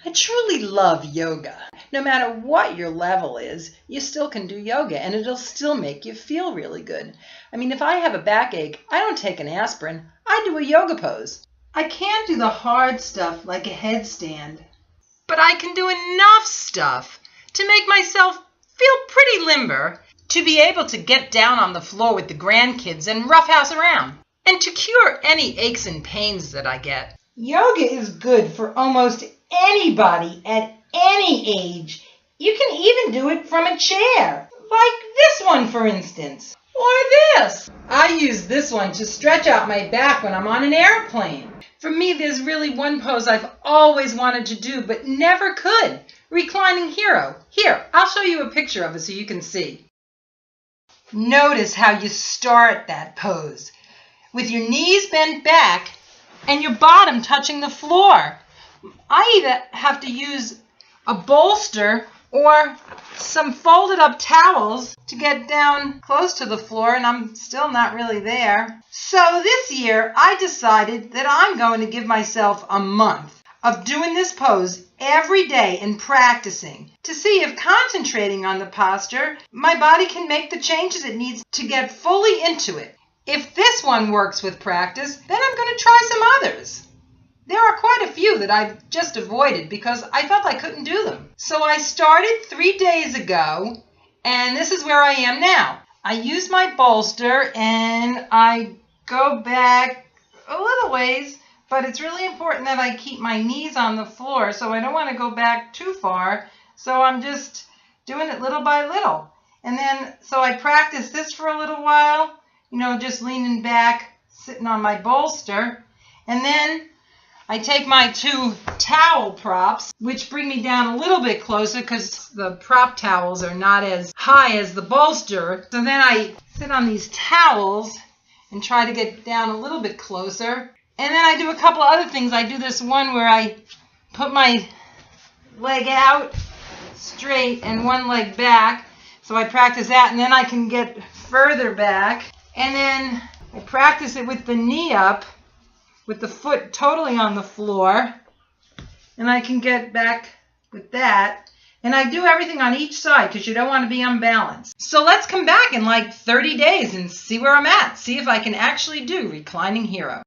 I truly love yoga. No matter what your level is, you still can do yoga and it'll still make you feel really good. I mean, if I have a backache, I don't take an aspirin. I do a yoga pose. I can't do the hard stuff like a headstand, but I can do enough stuff to make myself feel pretty limber, to be able to get down on the floor with the grandkids and roughhouse around, and to cure any aches and pains that I get. Yoga is good for almost anybody at any age. You can even do it from a chair, like this one, for instance, or this. I use this one to stretch out my back when I'm on an airplane. For me, there's really one pose I've always wanted to do but never could. Reclining hero. Here, I'll show you a picture of it so you can see. Notice how you start that pose, with your knees bent back and your bottom touching the floor. I either have to use a bolster or some folded up towels to get down close to the floor, and I'm still not really there. So this year I decided that I'm going to give myself a month of doing this pose every day and practicing to see if concentrating on the posture, my body can make the changes it needs to get fully into it. If this one works with practice, then I'm going to try some others. There are quite a few that I've just avoided because I felt I couldn't do them. So I started 3 days ago, and this is where I am now. I use my bolster and I go back a little ways, but it's really important that I keep my knees on the floor, so I don't want to go back too far. So I'm just doing it little by little. And then, so I practice this for a little while, just leaning back, sitting on my bolster. And then I take my 2 towel props, which bring me down a little bit closer because the prop towels are not as high as the bolster. So then I sit on these towels and try to get down a little bit closer. And then I do a couple other things. I do this one where I put my leg out straight and one leg back. So I practice that, and then I can get further back. And then I practice it with the knee up, with the foot totally on the floor. And I can get back with that. And I do everything on each side because you don't want to be unbalanced. So let's come back in like 30 days and see where I'm at. See if I can actually do Reclining Hero.